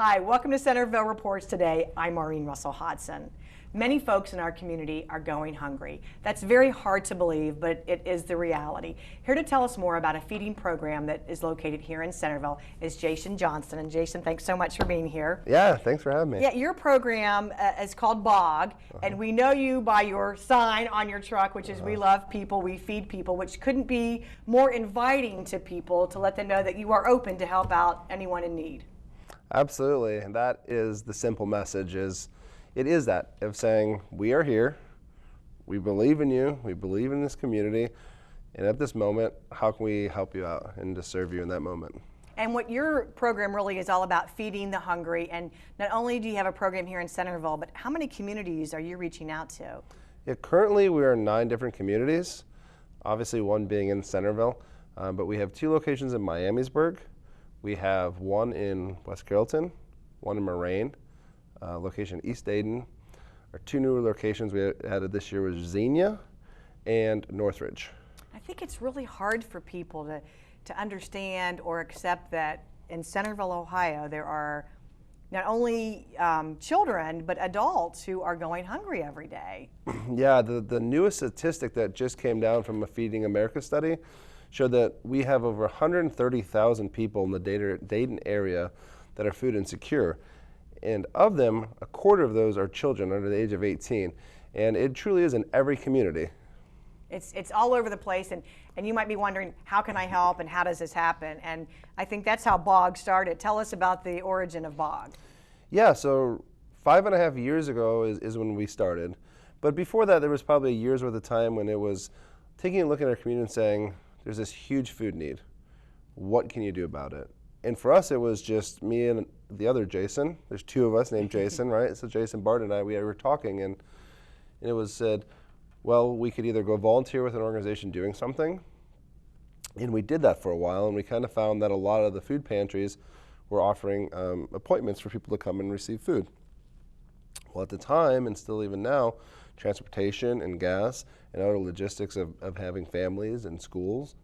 Hi, welcome to Centerville Reports Today. I'm Maureen Russell-Hodson. Many folks in our community are going hungry. That's very hard to believe, but it is the reality. Here to tell us more about a feeding program that is located here in Centerville is Jason Johnston. And Jason, thanks so much for being here. Yeah, thanks for having me. Yeah, your program is called BOG, and we know you by your sign on your truck, which is We Love People, We Feed People, which couldn't be more inviting to people to let them know that you are open to help out anyone in need. Absolutely, and that is the simple message. It is that of saying we are here, we believe in you, we believe in this community, and at this moment, how can we help you out and to serve you in that moment? And what your program really is all about, feeding the hungry. And not only do you have a program here in Centerville, but how many communities are you reaching out to? Yeah, currently we are in 9 different communities, obviously one being in Centerville, but we have 2 locations in Miamisburg. We have one in West Carrollton, one in Moraine, location East Dayton. Our 2 newer locations we added this year was Xenia and Northridge. I think it's really hard for people to understand or accept that in Centerville, Ohio, there are not only children, but adults who are going hungry every day. Yeah, the newest statistic that just came down from a Feeding America study showed that we have over 130,000 people in the Dayton area that are food insecure. And of them, a quarter of those are children under the age of 18. And it truly is in every community. It's all over the place, and you might be wondering, how can I help and how does this happen? And I think that's how BOG started. Tell us about the origin of BOG. Yeah, so 5.5 years ago is when we started. But before that, there was probably a year's worth of time when it was taking a look at our community and saying, there's this huge food need. What can you do about it? And for us, it was just me and the other Jason. There's 2 of us named Jason, right? So Jason Bart and I, we were talking, and it was said, well, we could either go volunteer with an organization doing something, and we did that for a while, and we kind of found that a lot of the food pantries were offering appointments for people to come and receive food. Well, at the time, and still even now, transportation and gas and other logistics of having families and schools,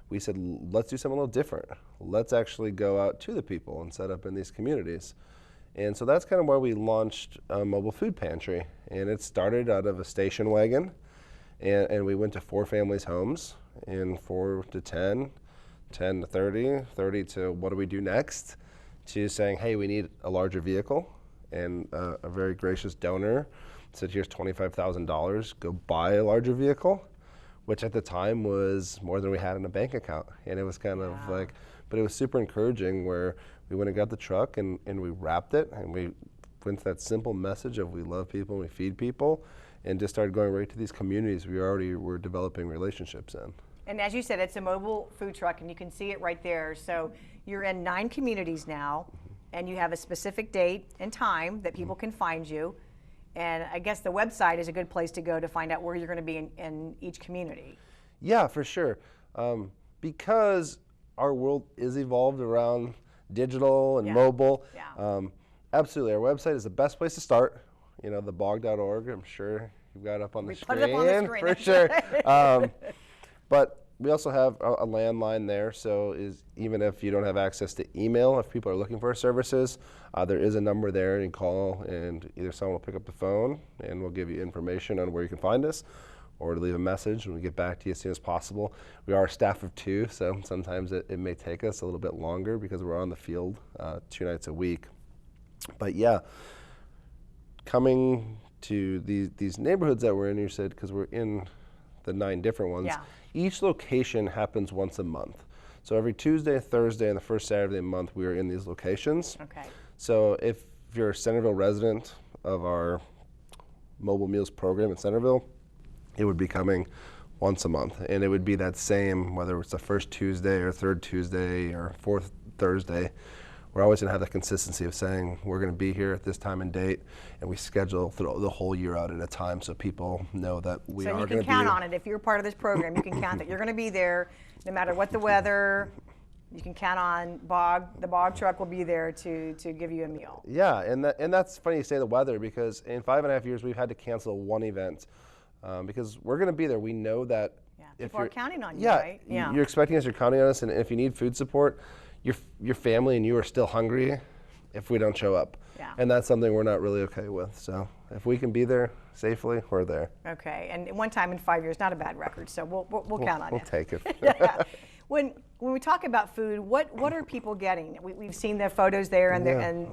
we said, let's do something a little different. Let's actually go out to the people and set up in these communities. And so that's kind of why we launched a mobile food pantry. And it started out of a station wagon, and we went to 4 families' homes, and 4 to 10, 10 to 30, 30 to what do we do next, to saying, hey, we need a larger vehicle. And a very gracious donor said, here's $25,000, go buy a larger vehicle, which at the time was more than we had in a bank account. And it was kind of like, but it was super encouraging where we went and got the truck and we wrapped it, and we went to that simple message of we love people and we feed people, and just started going right to these communities we already were developing relationships in. And as you said, it's a mobile food truck, and you can see it right there. So you're in 9 communities now, and you have a specific date and time that people can find you. And I guess the website is a good place to go to find out where you're going to be in each community. Yeah, for sure. Because our world is evolved around digital and mobile. Yeah. Absolutely, our website is the best place to start. You know, thebog.org, I'm sure you've got it up on the screen. Put it up on the screen. For sure. But we also have a landline there, so even if you don't have access to email, if people are looking for our services, there is a number there, and you can call, and either someone will pick up the phone and we'll give you information on where you can find us, or to leave a message and we'll get back to you as soon as possible. We are a staff of 2, so sometimes it may take us a little bit longer because we're on the field 2 nights a week. But yeah, coming to these neighborhoods that we're in, you said, because we're in the 9 different ones. Yeah. Each location happens once a month. So every Tuesday, Thursday, and the first Saturday of the month, we are in these locations. Okay. So if you're a Centerville resident of our mobile meals program in Centerville, it would be coming once a month. And it would be that same, whether it's the first Tuesday or third Tuesday or fourth Thursday. We're always going to have that consistency of saying we're going to be here at this time and date, and we schedule the whole year out at a time so people know that we are going to be. So you can count on it. If you're part of this program, you can count that you're going to be there no matter what the weather. You can count on the BOG truck will be there to give you a meal. Yeah, and that's funny you say the weather, because in 5.5 years we've had to cancel 1 event because we're going to be there. We know that people are counting on you, right? Yeah, you're expecting us, you're counting on us, and if you need food support, your family and you are still hungry if we don't show up. Yeah. And that's something we're not really okay with. So if we can be there safely, we're there. Okay, and one time in 5 years, not a bad record, so we'll count on We'll it. take it. Yeah. When we talk about food, what are people getting? We've seen the photos there, and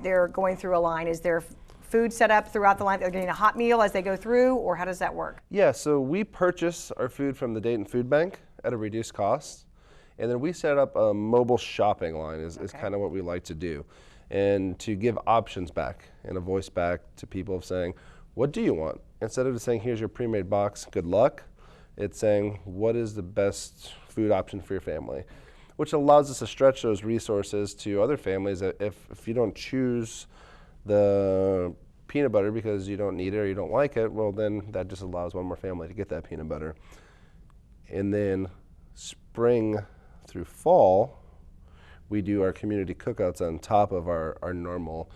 they're going through a line. Is there food set up throughout the line? They're getting a hot meal as they go through, or how does that work? Yeah, so we purchase our food from the Dayton Food Bank at a reduced cost, and then we set up a mobile shopping line is kind of what we like to do, and to give options back and a voice back to people of saying, what do you want? Instead of just saying, here's your pre-made box, good luck, it's saying, what is the best food option for your family? Which allows us to stretch those resources to other families that if you don't choose the peanut butter because you don't need it or you don't like it, well then that just allows one more family to get that peanut butter. And then spring through fall, we do our community cookouts on top of our normal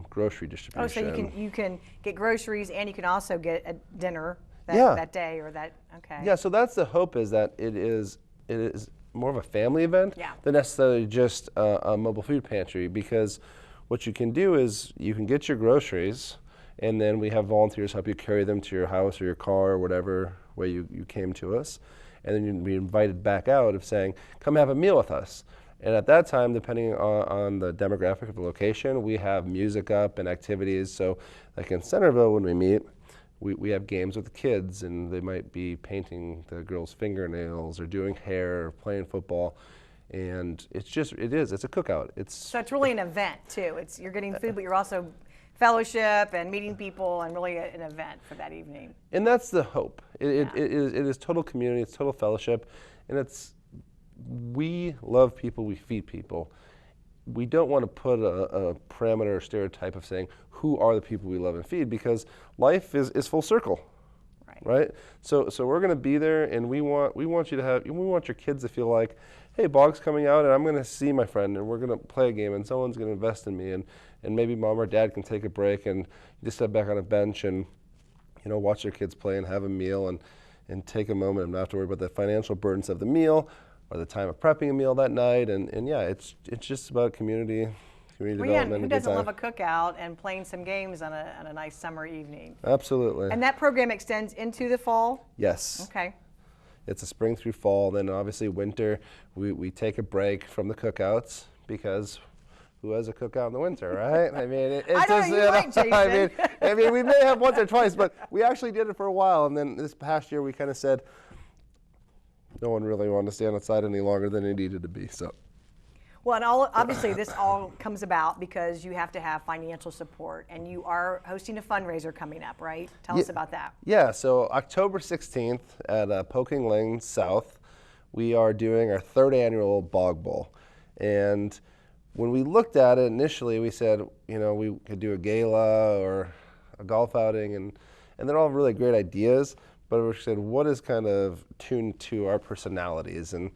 grocery distribution. Oh, so you can get groceries and you can also get a dinner that day or that, okay. Yeah, so that's the hope, is that it is more of a family event than necessarily just a mobile food pantry, because what you can do is you can get your groceries, and then we have volunteers help you carry them to your house or your car or whatever way you came to us, and then you'd be invited back out of saying, come have a meal with us. And at that time, depending on the demographic of the location, we have music up and activities. So like in Centerville, when we meet, we have games with the kids, and they might be painting the girls' fingernails or doing hair or playing football. And it's a cookout. So it's really an event too. You're getting food, but you're also fellowship and meeting people, and really an event for that evening. And that's the hope. It is total community, it's total fellowship, and we love people, we feed people. We don't want to put a parameter or stereotype of saying who are the people we love and feed, because life is full circle, right? So we're going to be there, and we want your kids to feel like, hey, Bog's coming out, and I'm going to see my friend, and we're going to play a game, and someone's going to invest in me, and maybe mom or dad can take a break and just sit back on a bench and watch their kids play and have a meal and take a moment and not have to worry about the financial burdens of the meal or the time of prepping a meal that night, and yeah, it's just about community development. Who doesn't love a cookout and playing some games on a nice summer evening? Absolutely. And that program extends into the fall? Yes. Okay. It's a spring through fall. Then obviously winter, we take a break from the cookouts, because who has a cookout in the winter, right? I mean, it's just, you're right, Jason. I mean, we may have once or twice, but we actually did it for a while, and then this past year we kind of said, no one really wanted to stand outside any longer than it needed to be. So. Well, and obviously this all comes about because you have to have financial support, and you are hosting a fundraiser coming up, right? Tell us about that. Yeah, so October 16th at Poking Lane South, we are doing our third annual Bog Bowl. And when we looked at it initially, we said, we could do a gala or a golf outing, and they're all really great ideas, but we said, what is kind of tuned to our personalities? And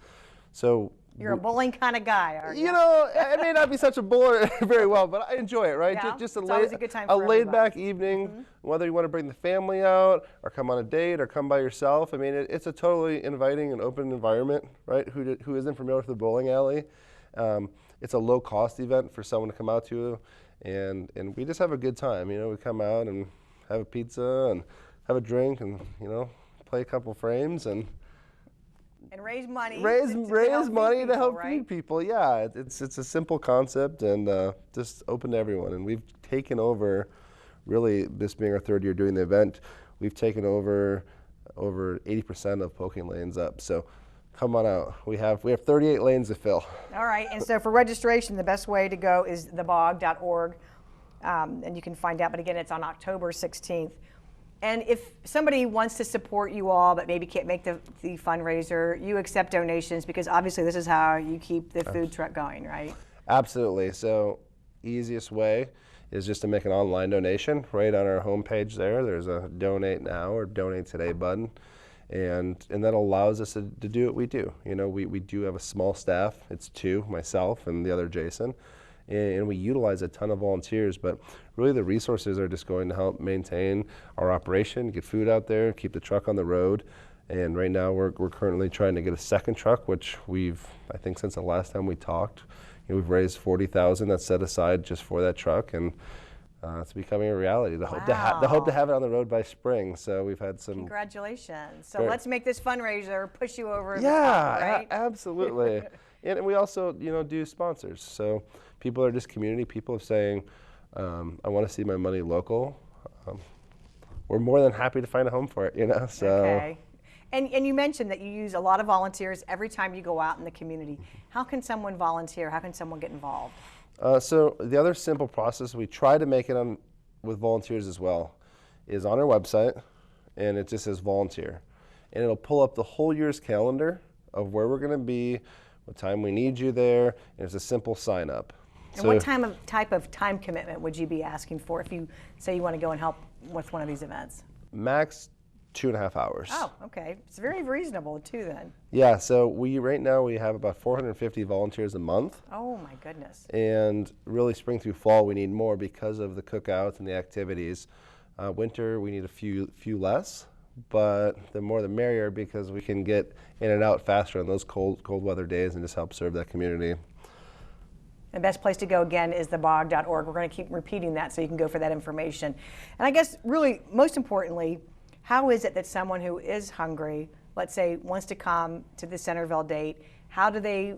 so you're a bowling kind of guy, aren't you? I may not be such a bowler very well, but I enjoy it, right? Yeah, Just always a good time for laid back evening, whether you want to bring the family out or come on a date or come by yourself. I mean, it's a totally inviting and open environment, right? Who isn't familiar with the bowling alley? It's a low-cost event for someone to come out to, and we just have a good time. We come out and have a pizza and have a drink and, play a couple frames and raise money. Raise money to help right? feed people. Yeah, it's a simple concept and just open to everyone. And we've taken over, really, this being our third year doing the event, we've taken over 80% of Poking Lanes up. So come on out. We have 38 lanes to fill. All right, and so for registration, the best way to go is thebog.org, and you can find out. But again, it's on October 16th. And if somebody wants to support you all but maybe can't make the fundraiser, you accept donations, because obviously this is how you keep the food truck going, right? Absolutely. So easiest way is just to make an online donation right on our homepage there. There's a donate now or donate today button. And that allows us to do what we do. We do have a small staff. It's two, myself and the other Jason. And we utilize a ton of volunteers, but really the resources are just going to help maintain our operation, get food out there, keep the truck on the road. And right now we're currently trying to get a second truck, which I think since the last time we talked, we've raised $40,000 that's set aside just for that truck, and it's becoming a reality. The hope to have it on the road by spring. So we've had some. Congratulations! So let's make this fundraiser push you over the top, right? Absolutely. And we also, do sponsors. So people are just community people saying, I want to see my money local. We're more than happy to find a home for it, So. Okay. And you mentioned that you use a lot of volunteers every time you go out in the community. How can someone volunteer? How can someone get involved? So the other simple process, we try to make it with volunteers as well, is on our website, and it just says volunteer. And it'll pull up the whole year's calendar of where we're going to be, what time we need you there, and it's a simple sign up. And what type of time commitment would you be asking for if you say you want to go and help with one of these events? Max 2.5 hours. Oh, okay. It's very reasonable too then. Yeah, so right now we have about 450 volunteers a month. Oh my goodness. And really spring through fall we need more because of the cookouts and the activities. Winter we need a few less, but the more the merrier because we can get in and out faster on those cold weather days and just help serve that community. The best place to go, again, is thebog.org. We're going to keep repeating that so you can go for that information. And I guess really, most importantly, how is it that someone who is hungry, let's say, wants to come to the Centerville date, how do they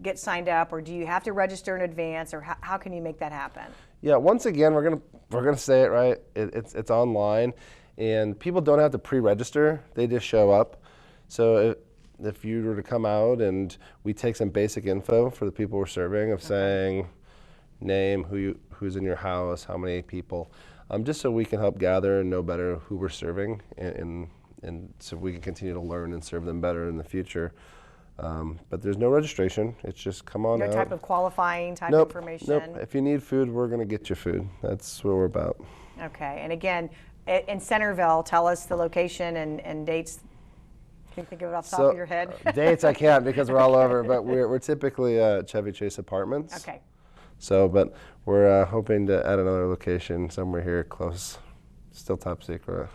get signed up, or do you have to register in advance, or how can you make that happen? Yeah, once again, we're gonna say it right. It's online, and people don't have to pre-register. They just show up. So if you were to come out and we take some basic info for the people we're serving of saying name, who's in your house, how many people, just so we can help gather and know better who we're serving and so we can continue to learn and serve them better in the future. But there's no registration. It's just come on out. No type of qualifying type information? Nope. If you need food, we're going to get you food. That's what we're about. Okay. And again, in Centerville, tell us the location and dates. Can you think of it off the top of your head? Dates I can't because we're all over, but we're typically Chevy Chase Apartments. Okay. So, but we're hoping to add another location somewhere here close. Still top secret.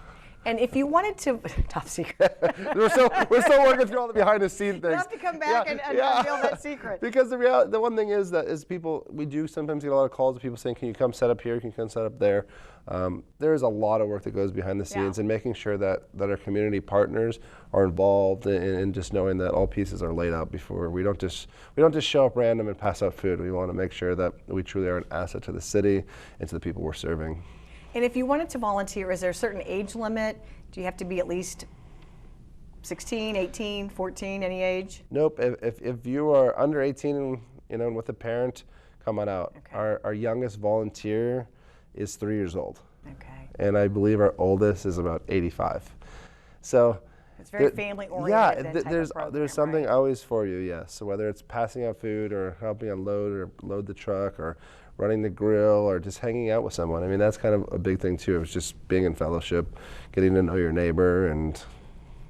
And if you wanted to, top secret. we're still working through all the behind the scenes things. You have to come back and reveal that secret. Because the one thing is people, we do sometimes get a lot of calls of people saying, can you come set up here, can you come set up there? There's a lot of work that goes behind the scenes and making sure that our community partners are involved in just knowing that all pieces are laid out before. We don't just show up random and pass out food. We want to make sure that we truly are an asset to the city and to the people we're serving. And if you wanted to volunteer, is there a certain age limit? Do you have to be at least 16, 18, 14, any age? Nope. If you are under 18 and with a parent, come on out. Okay. Our youngest volunteer is 3 years old. Okay. And I believe our oldest is about 85. So it's very family oriented. Yeah, there's something always for you, yes. So whether it's passing out food or helping unload or load the truck or running the grill or just hanging out with someone. I mean, that's kind of a big thing too. It's just being in fellowship, getting to know your neighbor and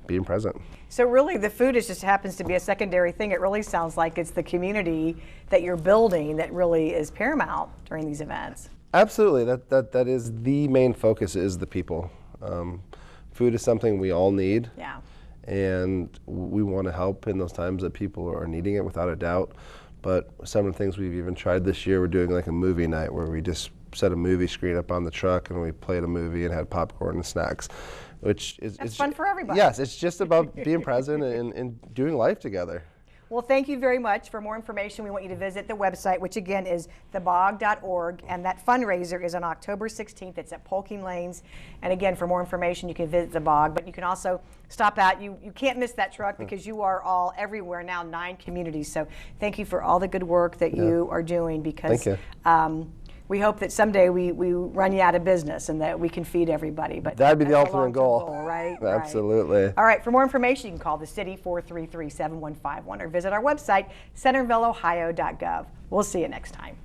being present. So really the food just happens to be a secondary thing. It really sounds like it's the community that you're building that really is paramount during these events. Absolutely, that is the main focus is the people. Food is something we all need. Yeah. And we want to help in those times that people are needing it without a doubt. But some of the things we've even tried this year, we're doing like a movie night where we just set a movie screen up on the truck and we played a movie and had popcorn and snacks, which is it's fun for everybody. Yes, it's just about being present and doing life together. Well, thank you very much. For more information, we want you to visit the website, which again is thebog.org, and that fundraiser is on October 16th. It's at Polking Lanes. And again, for more information, you can visit the Bog, but you can also stop out. You can't miss that truck because you are all everywhere now, 9 communities. So thank you for all the good work that you are doing, because we hope that someday we run you out of business and that we can feed everybody. But that'd be the ultimate goal, right? Absolutely. Right. All right, for more information, you can call the city 433-7151 or visit our website, centervilleohio.gov. We'll see you next time.